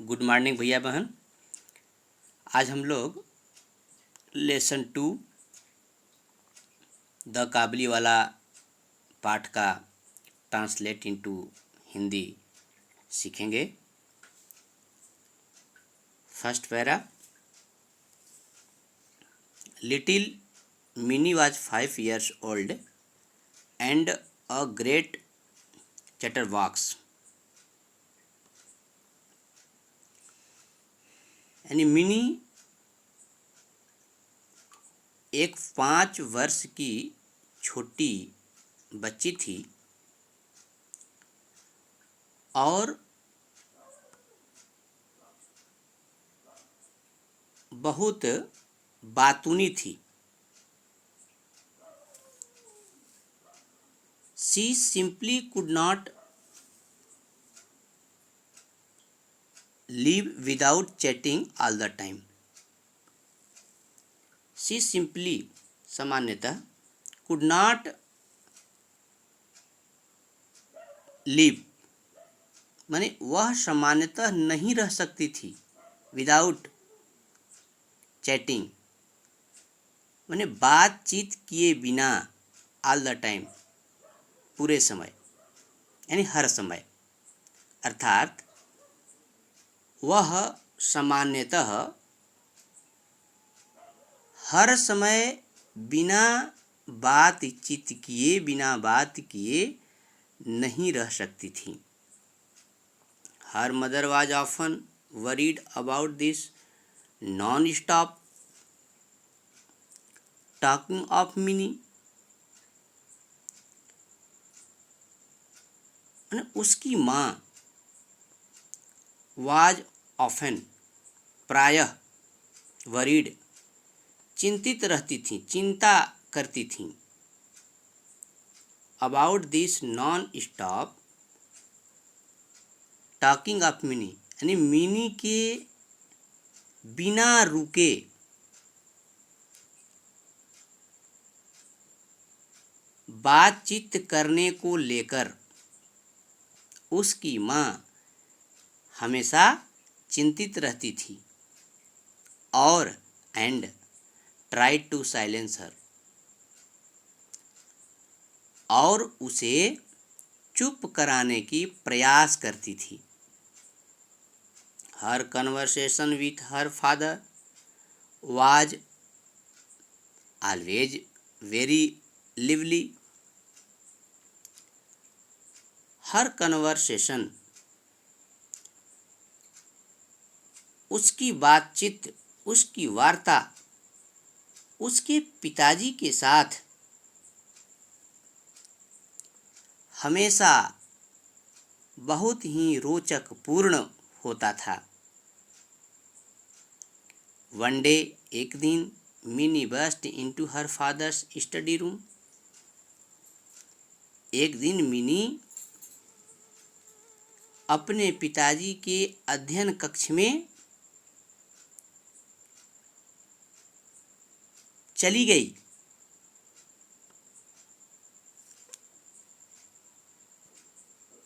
Good morning भैया बहन। आज हम लोग लेसन 2 द काबली वाला पाठ का ट्रांसलेट इनटू हिंदी सीखेंगे। First para, little Mini was 5 years old and a great chatterbox. यानी मिनी एक 5 वर्ष की छोटी बच्ची थी और बहुत बातूनी थी। She simply could not live without chatting all the time. She simply सामान्यतः could not live माने वह सामान्यतः नहीं रह सकती थी। विदाउट चैटिंग माने बातचीत किए बिना, ऑल द टाइम पूरे समय, यानी हर समय। अर्थात वह सामान्यतः हर समय बिना बातचीत किए, बिना बात किए नहीं रह सकती थी। Her mother was often worried about this non stop talking of mini. उसकी माँ वाज ऑफन प्रायः, वरीड चिंतित रहती थी, चिंता करती थी। About this non stop talking of mini, यानी मिनी के बिना रुके बातचीत करने को लेकर उसकी माँ हमेशा चिंतित रहती थी। और and tried to silence her, और उसे चुप कराने की प्रयास करती थी। Her conversation with her father was always very lively. Her conversation उसकी बातचीत, उसकी वार्ता उसके पिताजी के साथ हमेशा बहुत ही रोचक पूर्ण होता था। वन डे, एक दिन, Mini burst into her father's study room. एक दिन मिनी अपने पिताजी के अध्ययन कक्ष में चली गई।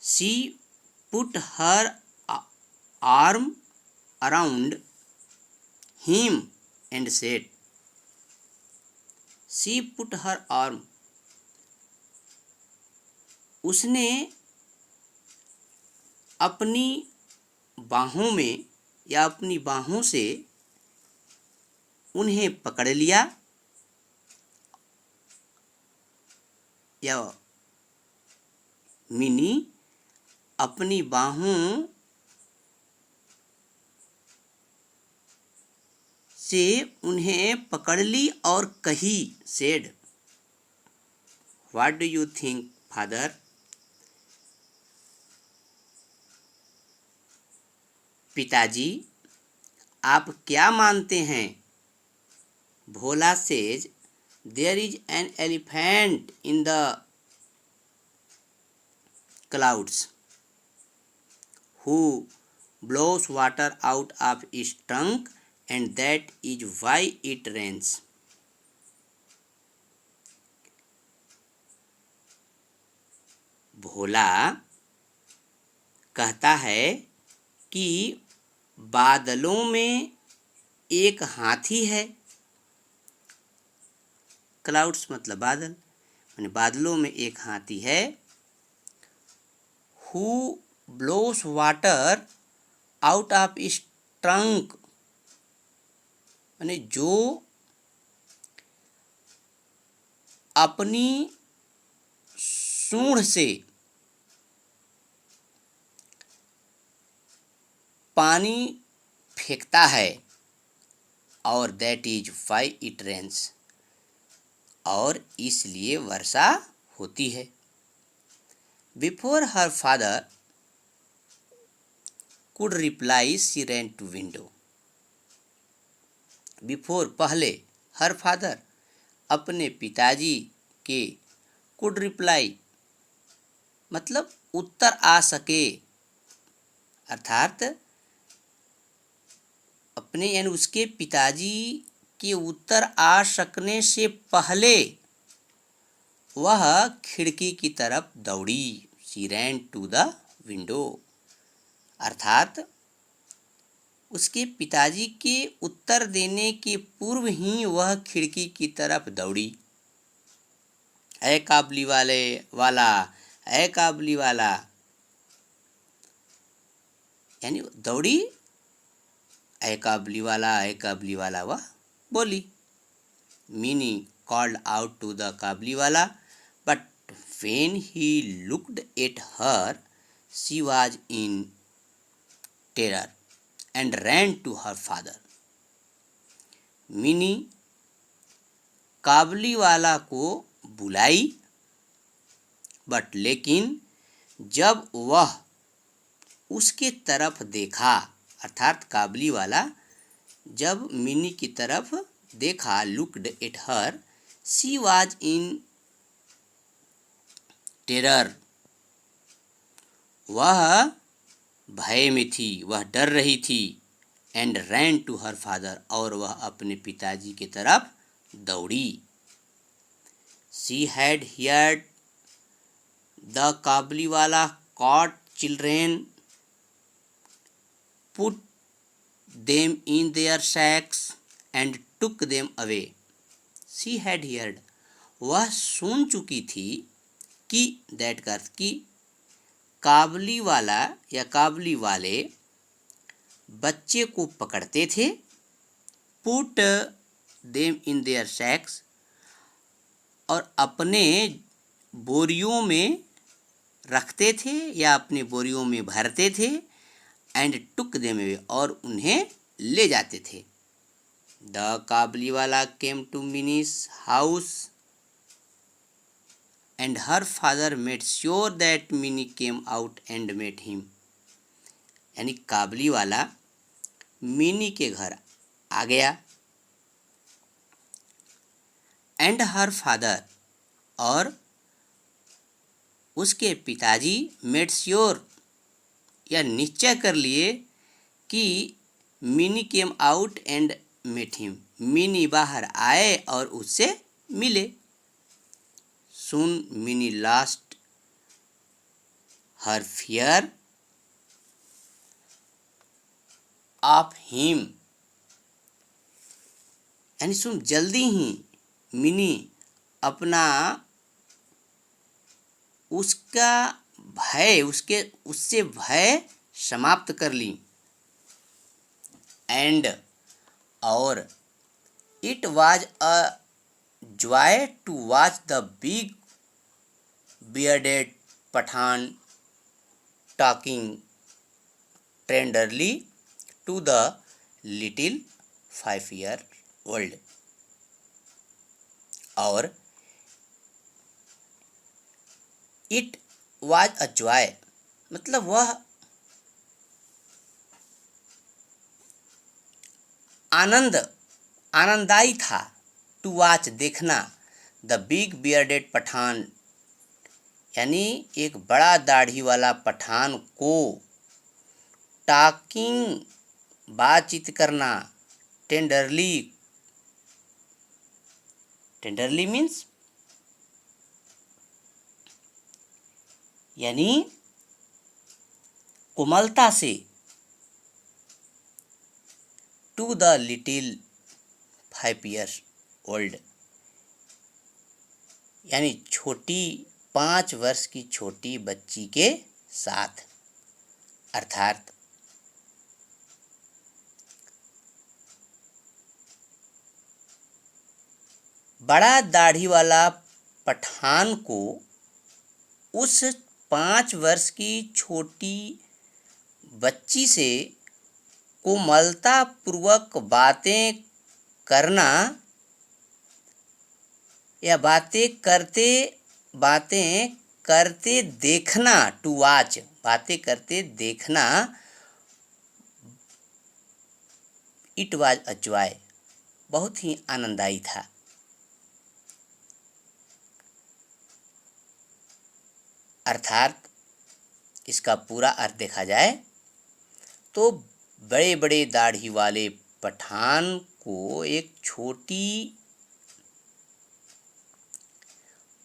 She put her arm around him and said, she put her arm, उसने अपनी बाहों में या अपनी बाहों से उन्हें पकड़ लिया, या मिनी अपनी बाहों से उन्हें पकड़ ली और कही, said, what do you think father? पिताजी, आप क्या मानते हैं? Bhola says, there is an elephant in the clouds who blows water out of its trunk and that is why it rains. भोला कहता है कि बादलों में एक हाथी है। क्लाउड्स मतलब बादल, यानी बादलों में एक हाथी है। Who blows water out of his trunk, यानी जो अपनी सूंड से पानी फेंकता है, और that is why it rains, और इसलिए वर्षा होती है। Before her father could reply she ran to window. Before पहले, हर फादर अपने पिताजी के, कुड रिप्लाई मतलब उत्तर आ सके, अर्थात अपने यानी उसके पिताजी के उत्तर आ सकने से पहले वह खिड़की की तरफ दौड़ी। She ran to the window, अर्थात उसके पिताजी के उत्तर देने के पूर्व ही वह खिड़की की तरफ दौड़ी। ऐ काबली वाले वाला, ऐ काबली वाला, यानी दौड़ी, ऐ काबली वाला, ऐ काबली वाला वह बोली। मीनी कॉल्ड आउट टू द काबली वाला, but when he looked at her, she was in terror and ran to her father. Mini Kabuliwala को बुलाई, बट लेकिन जब वह उसके तरफ देखा, अर्थात काबली वाला जब मिनी की तरफ देखा, looked at her, she was in terror, वह भय में थी, वह डर रही थी। And ran to her father, और वह अपने पिताजी की तरफ दौड़ी। She had heard the Kabuliwala caught children, put them in their sacks and took them away. She had heard, वह सुन चुकी थी कि, दैट का अर्थ की, काबली वाला या काबली वाले बच्चे को पकड़ते थे, पुट देम इन देयर सैक्स, और अपने बोरियों में रखते थे या अपने बोरियों में भरते थे, एंड टुक देम अवे, और उन्हें ले जाते थे। The Kabuliwala came to Mini's house and her father made sure that Minnie came out and met him. यानी काबली वाला मिनी के घर आ गया, एंड हर फादर, और उसके पिताजी मेड श्योर, या निश्चय कर लिए कि Mini came out and met him, Mini बाहर आए और उससे मिले। Soon Minnie lost her fear of him, यानी सुन जल्दी ही मिनी अपना उसका भय, उससे भय समाप्त कर ली। एंड, और it was a joy to watch the big bearded Pathan talking tenderly to the little 5-year-old. और it was a joy, मतलब वह आनंददायी था, टू वॉच देखना, द बिग बियर्डेड पठान, यानी एक बड़ा दाढ़ी वाला पठान को, टॉकिंग बातचीत करना, टेंडरली, टेंडरली मीन्स यानी कोमलता से, to the little 5 years old, यानी छोटी 5 वर्ष की छोटी बच्ची के साथ। अर्थात बड़ा दाढ़ी वाला पठान को उस 5 वर्ष की छोटी बच्ची से कोमलता पूर्वक बातें करना या बातें करते देखना, टू वॉच, बातें करते देखना, इट वाज अ जॉय, बहुत ही आनंददायी था। अर्थात इसका पूरा अर्थ देखा जाए तो बड़े बड़े दाढ़ी वाले पठान को एक छोटी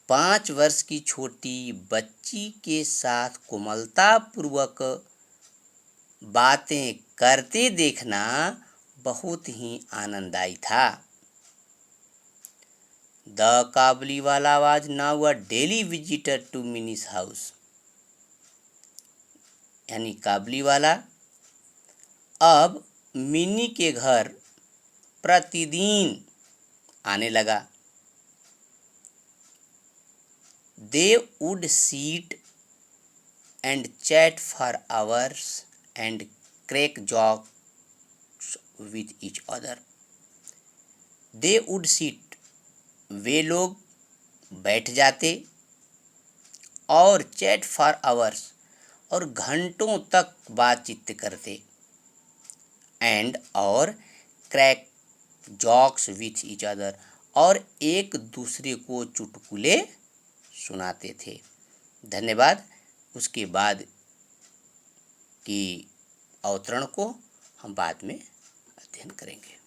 5 वर्ष की छोटी बच्ची के साथ कोमलता पूर्वक बातें करते देखना बहुत ही आनंददायी था। The Kabuliwala was now a daily visitor to Mini's house, यानी काबुलीवाला अब मिनी के घर प्रतिदिन आने लगा। They would sit and chat for hours and crack jokes with each other. They would sit, वे लोग बैठ जाते, और चैट फॉर आवर्स, और घंटों तक बातचीत करते, एंड और crack jokes with each other, और एक दूसरे को चुटकुले सुनाते थे। धन्यवाद। उसके बाद की अवतरण को हम बाद में अध्ययन करेंगे।